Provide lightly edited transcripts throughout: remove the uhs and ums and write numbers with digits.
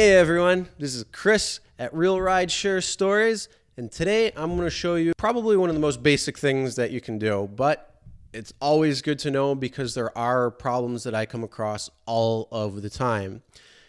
Hey everyone, this is Chris at Realridesharestories, and today I'm going to show you probably one of the most basic things that you can do, but it's always good to know because there are problems that I come across all of the time.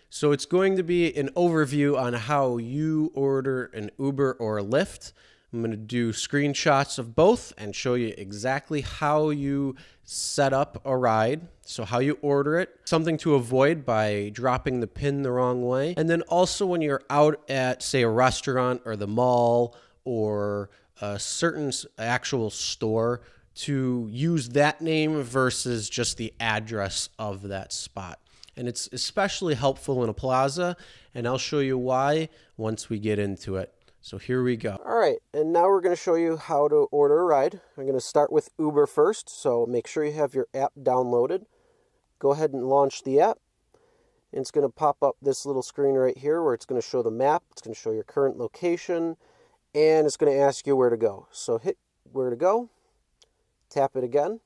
So it's going to be an overview on how you order an Uber or a Lyft. I'm going to do screenshots of both and show you exactly how you set up a ride, so how you order it, something to avoid by dropping the pin the wrong way, and then also when you're out at, say, a restaurant or the mall or a certain actual store, to use that name versus just the address of that spot. And it's especially helpful in a plaza, and I'll show you why once we get into it. So here we go. All right, and now we're going to show you how to order a ride. I'm going to start with Uber first, so make sure you have your app downloaded. Go ahead and launch the app. And it's going to pop up this little screen right here where it's going to show the map, it's going to show your current location, and it's going to ask you where to go. So hit where to go, tap it again,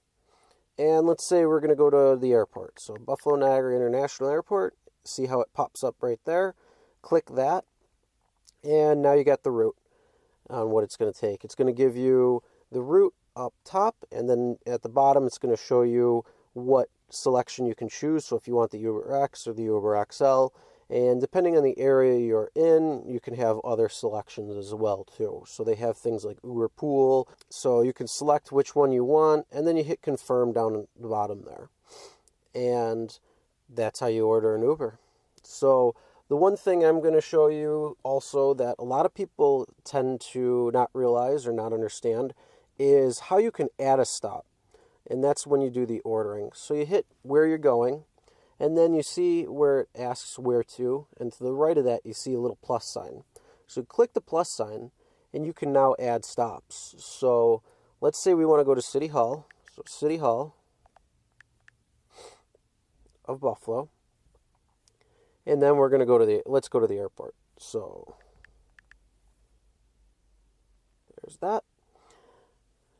and let's say we're going to go to the airport. So Buffalo Niagara International Airport, see how it pops up right there. Click that. And now you got the route on what it's going to take. It's going to give you the route up top, and then at the bottom it's going to show you what selection you can choose. So if you want the Uber X or the Uber XL, and depending on the area you're in, you can have other selections as well too. So they have things like Uber Pool, so you can select which one you want, and then you hit confirm down at the bottom there. And that's how you order an Uber. So the one thing I'm going to show you also that a lot of people tend to not realize or not understand is how you can add a stop. And that's when you do the ordering. So you hit where you're going, and then you see where it asks where to, and to the right of that you see a little plus sign. So click the plus sign, and you can now add stops. So let's say we want to go to City Hall. So City Hall of Buffalo. And then we're going to go to let's go to the airport. So there's that.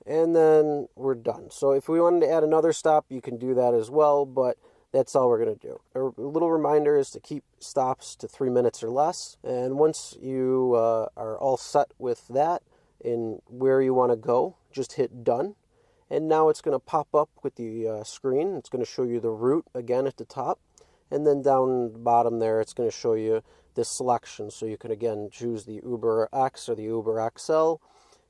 And then we're done. So if we wanted to add another stop, you can do that as well, but that's all we're going to do. A little reminder is to keep stops to 3 minutes or less. And once you are all set with that in where you want to go, just hit done. And now it's going to pop up with the screen. It's going to show you the route again at the top. And then down the bottom there, it's going to show you this selection. So you can, again, choose the Uber X or the Uber XL.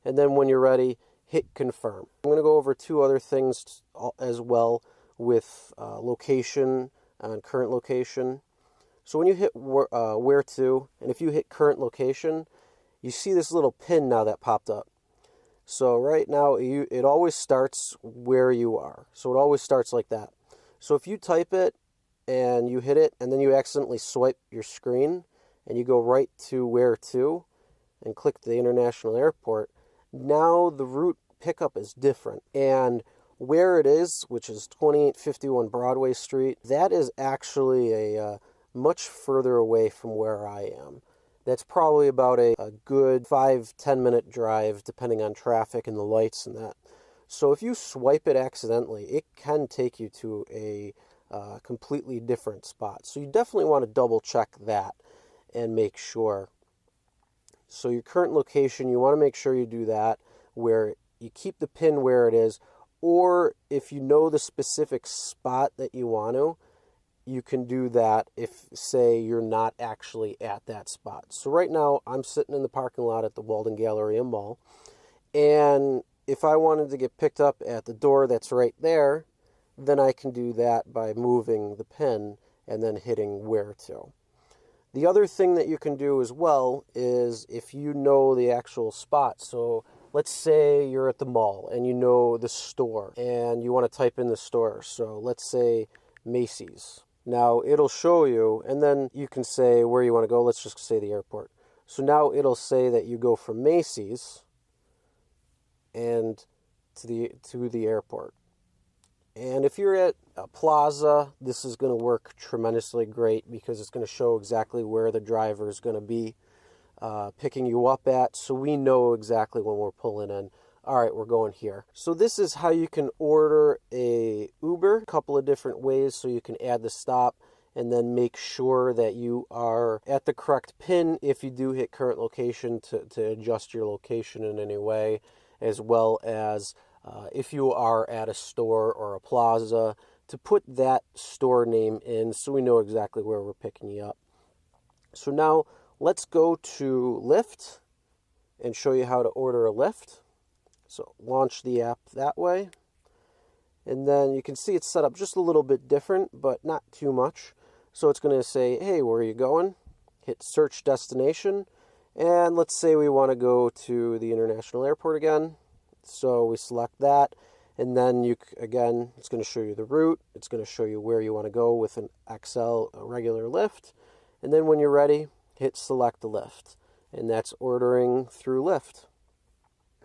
And then when you're ready, hit confirm. I'm going to go over two other things as well with location and current location. So when you hit where to, and if you hit current location, you see this little pin now that popped up. So right now, it always starts where you are. So it always starts like that. So if you type it, and you hit it, and then you accidentally swipe your screen, and you go right to where to, and click the international airport, now the route pickup is different. And where it is, which is 2851 Broadway Street, that is actually a much further away from where I am. That's probably about a good 5-10 minute drive, depending on traffic and the lights and that. So if you swipe it accidentally, it can take you to a completely different spot. So you definitely want to double check that and make sure. So your current location, you want to make sure you do that, where you keep the pin where it is, or if you know the specific spot that you want to, you can do that if, say, you're not actually at that spot. So right now I'm sitting in the parking lot at the Walden Galleria Mall, and if I wanted to get picked up at the door that's right there, then I can do that by moving the pin and then hitting where to. The other thing that you can do as well is if you know the actual spot. So let's say you're at the mall and you know the store and you want to type in the store. So let's say Macy's. Now it'll show you, and then you can say where you want to go. Let's just say the airport. So now it'll say that you go from Macy's and to the airport. And if you're at a plaza, this is going to work tremendously great because it's going to show exactly where the driver is going to be picking you up at. So we know exactly when we're pulling in. All right, we're going here. So this is how you can order a Uber, a couple of different ways so you can add the stop and then make sure that you are at the correct pin if you do hit current location to adjust your location in any way, as well as if you are at a store or a plaza, to put that store name in so we know exactly where we're picking you up. So now let's go to Lyft and show you how to order a Lyft. So launch the app that way. And then you can see it's set up just a little bit different, but not too much. So it's going to say, hey, where are you going? Hit search destination. And let's say we want to go to the international airport again. So we select that. And then again, it's going to show you the route. It's going to show you where you want to go with an XL, a regular Lyft. And then when you're ready, hit select the Lyft. And that's ordering through Lyft.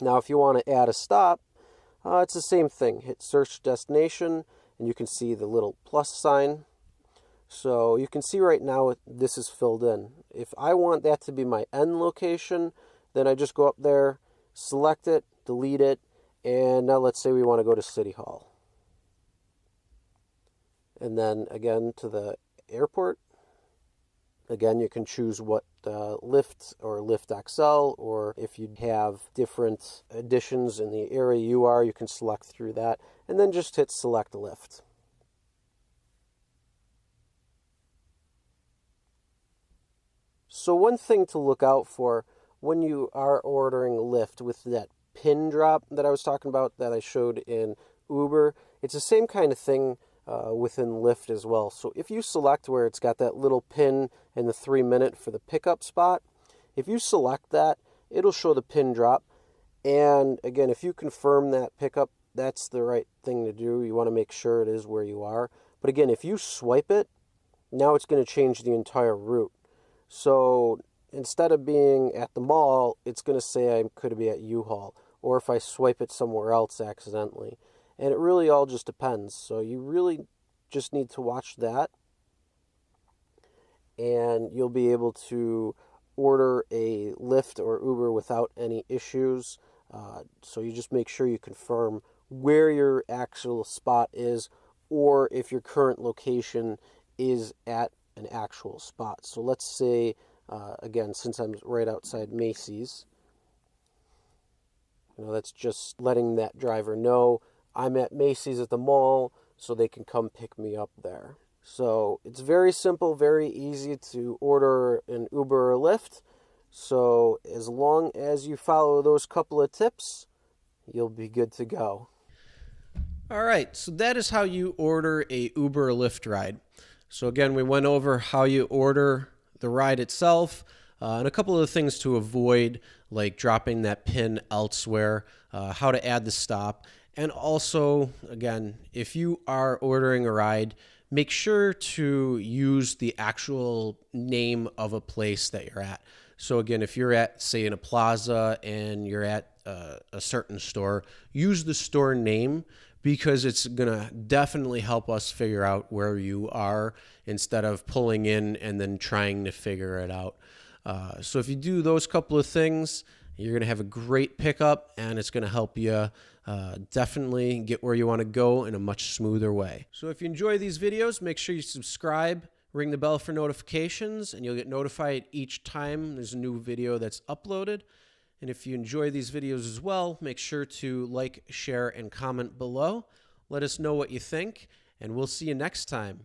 Now, if you want to add a stop, it's the same thing. Hit search destination, and you can see the little plus sign. So you can see right now this is filled in. If I want that to be my end location, then I just go up there, select it, delete it, and now let's say we want to go to City Hall. And then again to the airport. Again, you can choose what Lyft or Lyft XL, or if you have different additions in the area you are, you can select through that, and then just hit select Lyft. So one thing to look out for when you are ordering Lyft with that pin drop that I was talking about that I showed in Uber, it's the same kind of thing within Lyft as well. So if you select where it's got that little pin and the 3-minute for the pickup spot, if you select that, it'll show the pin drop. And again, if you confirm that pickup, that's the right thing to do. You want to make sure it is where you are. But again, if you swipe it, now it's going to change the entire route. So instead of being at the mall, it's going to say I could be at U-Haul, or if I swipe it somewhere else accidentally. And it really all just depends. So you really just need to watch that. And you'll be able to order a Lyft or Uber without any issues. So you just make sure you confirm where your actual spot is, or if your current location is at an actual spot. So let's say, again, since I'm right outside Macy's, that's just letting that driver know I'm at Macy's at the mall, so they can come pick me up there. So it's very simple, very easy to order an Uber or Lyft. So as long as you follow those couple of tips, you'll be good to go. All right, so that is how you order a Uber or Lyft ride. So again, we went over how you order the ride itself, and a couple of things to avoid, like dropping that pin elsewhere, how to add the stop. And also, again, if you are ordering a ride, make sure to use the actual name of a place that you're at. So again, if you're at, say, in a plaza and you're at a certain store, use the store name, because it's going to definitely help us figure out where you are instead of pulling in and then trying to figure it out. So if you do those couple of things, you're going to have a great pickup, and it's going to help you definitely get where you want to go in a much smoother way. So if you enjoy these videos, make sure you subscribe, ring the bell for notifications, and you'll get notified each time there's a new video that's uploaded. And if you enjoy these videos as well, make sure to like, share, and comment below. Let us know what you think, and we'll see you next time.